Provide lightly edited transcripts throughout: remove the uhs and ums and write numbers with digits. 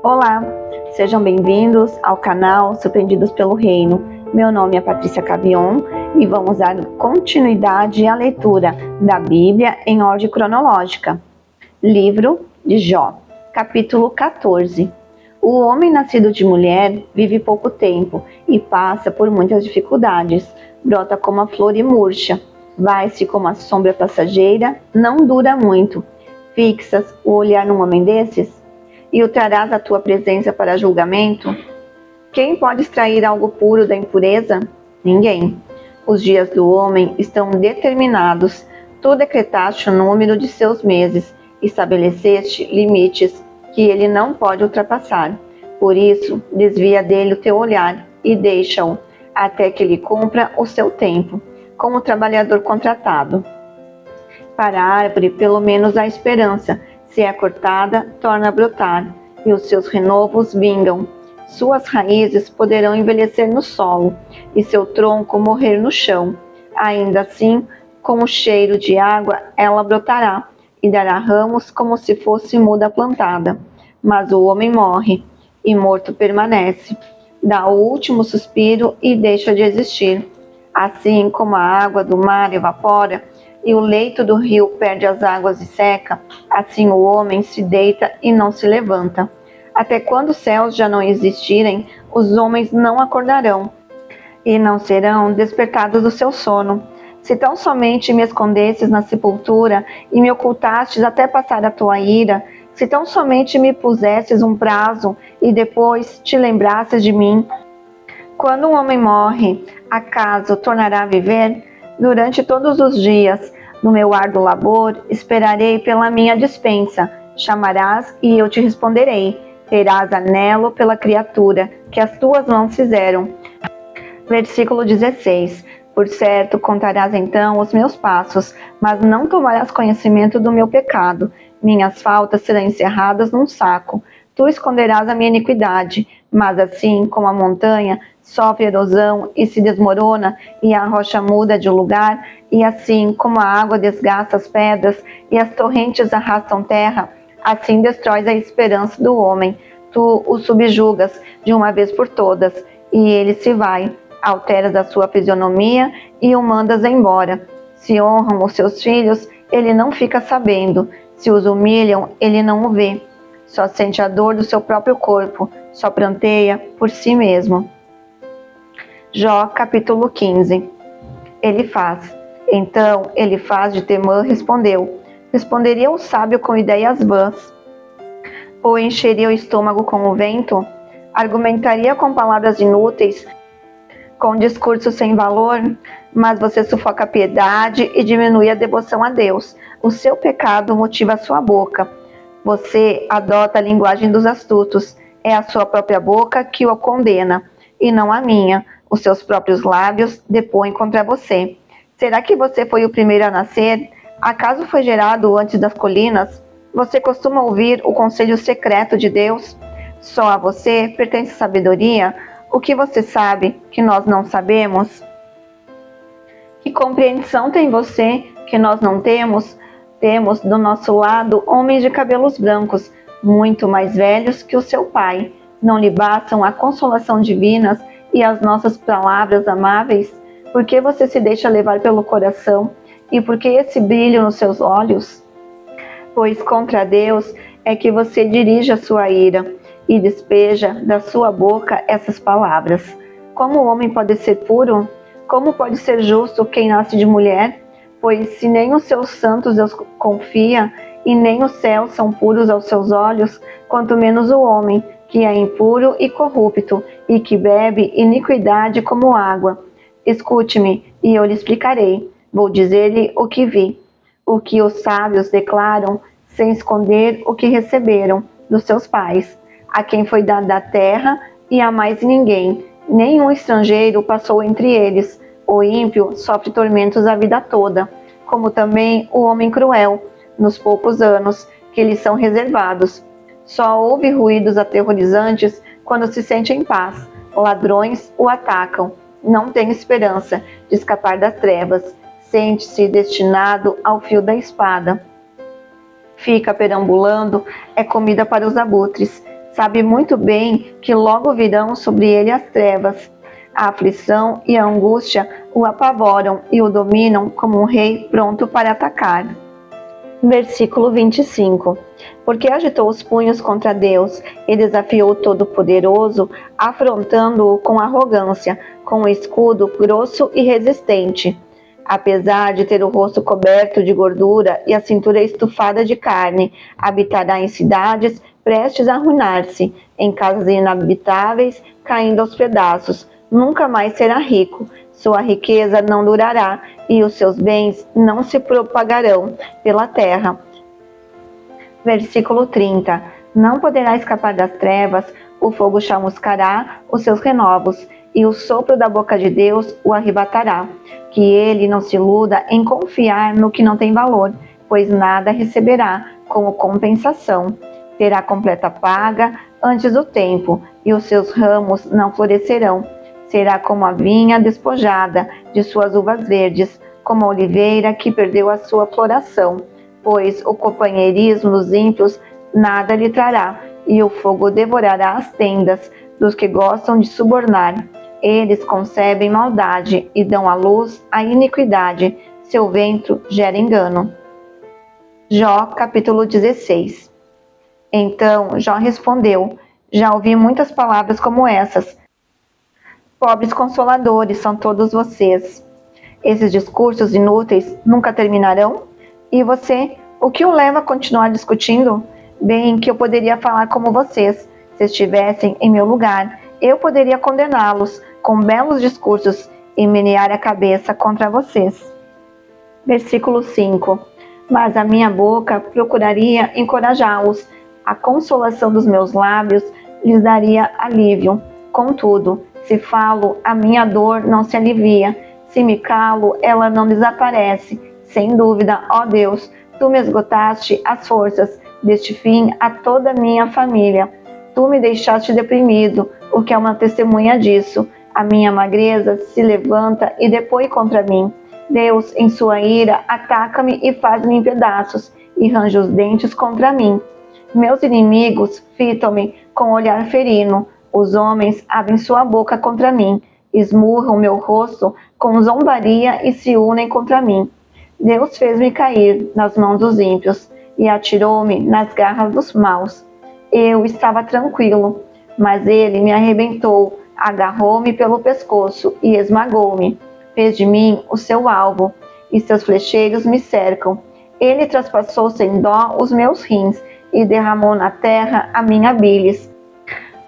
Olá, sejam bem-vindos ao canal Surpreendidos pelo Reino. Meu nome é Patrícia Cavion e vamos dar continuidade à leitura da Bíblia em ordem cronológica. Livro de Jó, capítulo 14. O homem nascido de mulher vive pouco tempo e passa por muitas dificuldades. Brota como a flor e murcha, vai-se como a sombra passageira, não dura muito. Fixas o olhar num homem desses? E o trarás à tua presença para julgamento? Quem pode extrair algo puro da impureza? Ninguém. Os dias do homem estão determinados. Tu decretaste o número de seus meses, estabeleceste limites que ele não pode ultrapassar. Por isso, desvia dele o teu olhar e deixa-o, até que ele cumpra o seu tempo, como trabalhador contratado. Para a árvore, pelo menos há esperança. Se é cortada, torna a brotar, e os seus renovos vingam. Suas raízes poderão envelhecer no solo, e seu tronco morrer no chão. Ainda assim, com o cheiro de água, ela brotará, e dará ramos como se fosse muda plantada. Mas o homem morre, e morto permanece. Dá o último suspiro e deixa de existir. Assim como a água do mar evapora, e o leito do rio perde as águas e seca, assim o homem se deita e não se levanta. Até quando os céus já não existirem, os homens não acordarão, e não serão despertados do seu sono. Se tão somente me escondesses na sepultura, e me ocultastes até passar a tua ira, se tão somente me pusesses um prazo, e depois te lembrasses de mim. Quando um homem morre, acaso tornará a viver? Durante todos os dias, no meu árduo labor, esperarei pela minha dispensa. Chamarás e eu te responderei. Terás anelo pela criatura que as tuas mãos fizeram. Versículo 16. Por certo, contarás então os meus passos, mas não tomarás conhecimento do meu pecado. Minhas faltas serão encerradas num saco. Tu esconderás a minha iniquidade, mas assim como a montanha sofre erosão e se desmorona, e a rocha muda de lugar, e assim como a água desgasta as pedras e as torrentes arrastam terra, assim destróis a esperança do homem. Tu o subjugas de uma vez por todas, e ele se vai. Alteras a sua fisionomia e o mandas embora. Se honram os seus filhos, ele não fica sabendo. Se os humilham, ele não o vê. Só sente a dor do seu próprio corpo, só pranteia por si mesmo. Jó, capítulo 15. Então Elifaz de Temã respondeu: responderia o sábio com ideias vãs? Ou encheria o estômago com o vento? Argumentaria com palavras inúteis, com discurso sem valor? Mas você sufoca a piedade e diminui a devoção a Deus. O seu pecado motiva a sua boca. Você adota a linguagem dos astutos. É a sua própria boca que o condena, e não a minha. Os seus próprios lábios depõem contra você. Será que você foi o primeiro a nascer? Acaso foi gerado antes das colinas? Você costuma ouvir o conselho secreto de Deus? Só a você pertence a sabedoria? O que você sabe que nós não sabemos? Que compreensão tem você que nós não temos? Temos do nosso lado homens de cabelos brancos, muito mais velhos que o seu pai. Não lhe bastam a consolação divinas e as nossas palavras amáveis? Por que você se deixa levar pelo coração? E por que esse brilho nos seus olhos? Pois contra Deus é que você dirige a sua ira e despeja da sua boca essas palavras. Como o homem pode ser puro? Como pode ser justo quem nasce de mulher? Pois se nem os seus santos Deus confia, e nem os céus são puros aos seus olhos, quanto menos o homem, que é impuro e corrupto, e que bebe iniquidade como água. Escute-me, e eu lhe explicarei. Vou dizer-lhe o que vi, o que os sábios declaram, sem esconder o que receberam dos seus pais, a quem foi dada a terra e a mais ninguém. Nenhum estrangeiro passou entre eles. O ímpio sofre tormentos a vida toda, como também o homem cruel, nos poucos anos que lhes são reservados. Só ouve ruídos aterrorizantes quando se sente em paz. Ladrões o atacam. Não tem esperança de escapar das trevas. Sente-se destinado ao fio da espada. Fica perambulando, é comida para os abutres. sabe muito bem que logo virão sobre ele as trevas. A aflição e a angústia o apavoram e o dominam como um rei pronto para atacar. Versículo 25. Porque agitou os punhos contra Deus e desafiou o Todo-Poderoso, afrontando-o com arrogância, com um escudo grosso e resistente. Apesar de ter o rosto coberto de gordura e a cintura estufada de carne, habitará em cidades prestes a arruinar-se, em casas inabitáveis, caindo aos pedaços. Nunca mais será rico. Sua riqueza não durará e os seus bens não se propagarão pela terra. Versículo 30. Não poderá escapar das trevas, o fogo chamuscará os seus renovos, e o sopro da boca de Deus o arrebatará. Que ele não se iluda em confiar no que não tem valor, pois nada receberá como compensação. Terá completa paga antes do tempo, e os seus ramos não florescerão. Será como a vinha despojada de suas uvas verdes, como a oliveira que perdeu a sua floração, pois o companheirismo dos ímpios nada lhe trará, e o fogo devorará as tendas dos que gostam de subornar. Eles concebem maldade e dão à luz a iniquidade, seu ventre gera engano. Jó, capítulo 16. Então Jó respondeu: já ouvi muitas palavras como essas. Pobres consoladores são todos vocês. Esses discursos inúteis nunca terminarão? E você, o que o leva a continuar discutindo? Bem que eu poderia falar como vocês, se estivessem em meu lugar. Eu poderia condená-los com belos discursos e menear a cabeça contra vocês. Versículo 5. Mas a minha boca procuraria encorajá-los. A consolação dos meus lábios lhes daria alívio. Contudo, se falo, a minha dor não se alivia. Se me calo, ela não desaparece. Sem dúvida, ó Deus, tu me esgotaste as forças, deste fim a toda a minha família. Tu me deixaste deprimido, o que é uma testemunha disso. A minha magreza se levanta e depõe contra mim. Deus, em sua ira, ataca-me e faz-me em pedaços, e range os dentes contra mim. Meus inimigos fitam-me com olhar ferino. Os homens abrem sua boca contra mim, esmurram meu rosto com zombaria e se unem contra mim. Deus fez-me cair nas mãos dos ímpios e atirou-me nas garras dos maus. Eu estava tranquilo, mas ele me arrebentou, agarrou-me pelo pescoço e esmagou-me. Fez de mim o seu alvo, e seus flecheiros me cercam. Ele traspassou sem dó os meus rins e derramou na terra a minha bilis.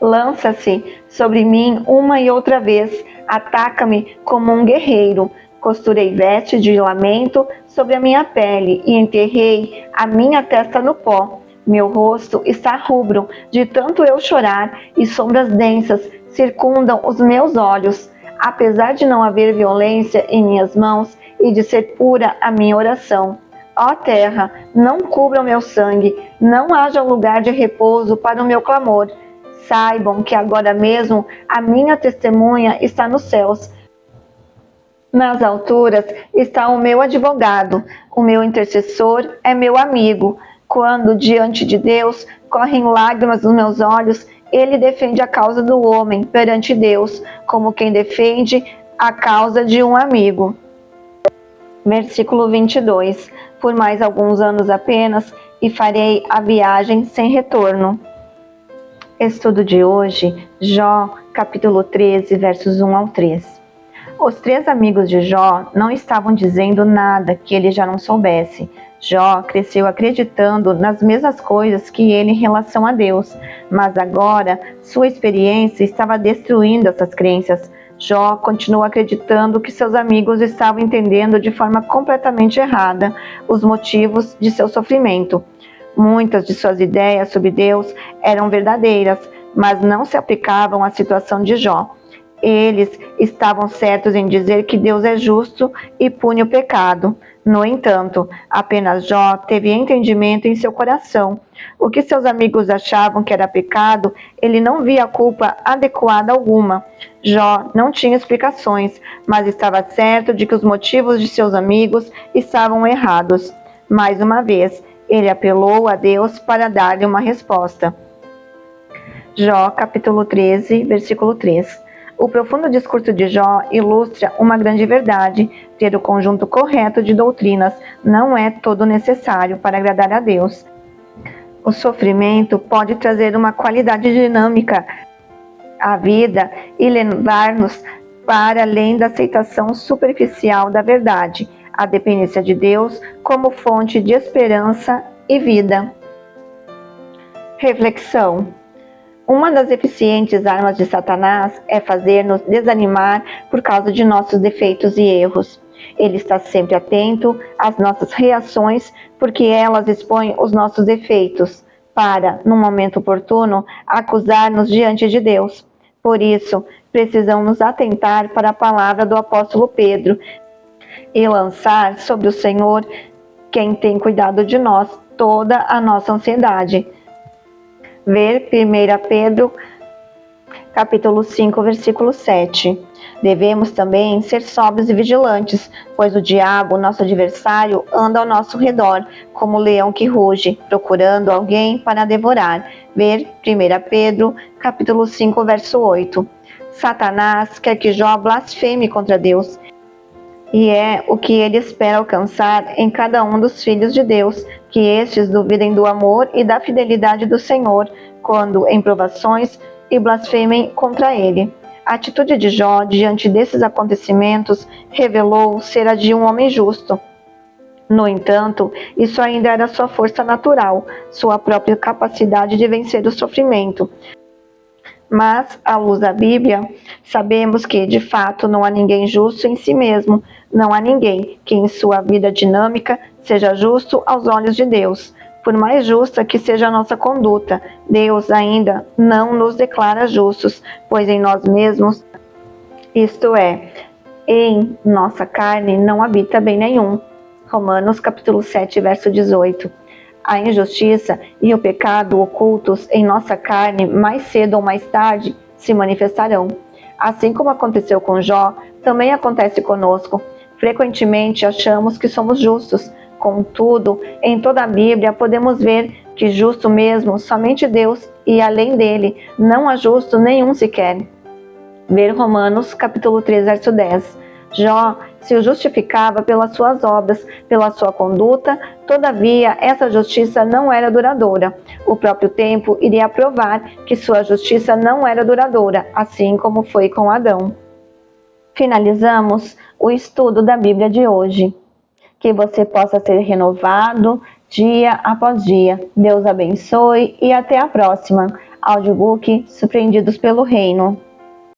Lança-se sobre mim uma e outra vez, ataca-me como um guerreiro. Costurei vestes de lamento sobre a minha pele e enterrei a minha testa no pó. Meu rosto está rubro de tanto eu chorar e sombras densas circundam os meus olhos. Apesar de não haver violência em minhas mãos e de ser pura a minha oração. Ó terra, não cubra o meu sangue, não haja lugar de repouso para o meu clamor. Saibam que agora mesmo a minha testemunha está nos céus. Nas alturas está o meu advogado, o meu intercessor é meu amigo. Quando diante de Deus correm lágrimas nos meus olhos, ele defende a causa do homem perante Deus, como quem defende a causa de um amigo. Versículo 22. Por mais alguns anos apenas, e farei a viagem sem retorno. Estudo de hoje, Jó, capítulo 13, versos 1 ao 3. Os três amigos de Jó não estavam dizendo nada que ele já não soubesse. Jó cresceu acreditando nas mesmas coisas que ele em relação a Deus, mas agora sua experiência estava destruindo essas crenças. Jó continuou acreditando que seus amigos estavam entendendo de forma completamente errada os motivos de seu sofrimento. Muitas de suas ideias sobre Deus eram verdadeiras, mas não se aplicavam à situação de Jó. Eles estavam certos em dizer que Deus é justo e pune o pecado. No entanto, apenas Jó teve entendimento em seu coração. O que seus amigos achavam que era pecado, ele não via culpa adequada alguma. Jó não tinha explicações, mas estava certo de que os motivos de seus amigos estavam errados. Mais uma vez, ele apelou a Deus para dar-lhe uma resposta. Jó, capítulo 13, versículo 3. O profundo discurso de Jó ilustra uma grande verdade: ter o conjunto correto de doutrinas não é todo necessário para agradar a Deus. O sofrimento pode trazer uma qualidade dinâmica à vida e levar-nos para além da aceitação superficial da verdade, a dependência de Deus como fonte de esperança e vida. Reflexão. Uma das eficientes armas de Satanás é fazer-nos desanimar por causa de nossos defeitos e erros. Ele está sempre atento às nossas reações, porque elas expõem os nossos defeitos, para, no momento oportuno, acusar-nos diante de Deus. Por isso, precisamos nos atentar para a palavra do apóstolo Pedro e lançar sobre o Senhor, quem tem cuidado de nós, toda a nossa ansiedade. Ver 1 Pedro, capítulo 5, versículo 7. Devemos também ser sóbrios e vigilantes, pois o diabo, nosso adversário, anda ao nosso redor, como um leão que ruge, procurando alguém para devorar. Ver 1 Pedro, capítulo 5, verso 8. Satanás quer que Jó blasfeme contra Deus, e é o que ele espera alcançar em cada um dos filhos de Deus, que estes duvidem do amor e da fidelidade do Senhor, quando em provações e blasfemem contra ele. A atitude de Jó diante desses acontecimentos revelou ser a de um homem justo. No entanto, isso ainda era sua força natural, sua própria capacidade de vencer o sofrimento. Mas, à luz da Bíblia, sabemos que, de fato, não há ninguém justo em si mesmo, não há ninguém que em sua vida dinâmica seja justo aos olhos de Deus. Por mais justa que seja a nossa conduta, Deus ainda não nos declara justos, pois em nós mesmos, isto é, em nossa carne, não habita bem nenhum. Romanos capítulo 7, verso 18. A injustiça e o pecado ocultos em nossa carne, mais cedo ou mais tarde, se manifestarão. Assim como aconteceu com Jó, também acontece conosco. Frequentemente achamos que somos justos. Contudo, em toda a Bíblia podemos ver que justo mesmo somente Deus, e além dele não há justo nenhum sequer. Ver Romanos capítulo 3, verso 10. Jó se justificava pelas suas obras, pela sua conduta, todavia essa justiça não era duradoura. O próprio tempo iria provar que sua justiça não era duradoura, assim como foi com Adão. Finalizamos o estudo da Bíblia de hoje. Que você possa ser renovado dia após dia. Deus abençoe e até a próxima. Audiobook Surpreendidos pelo Reino.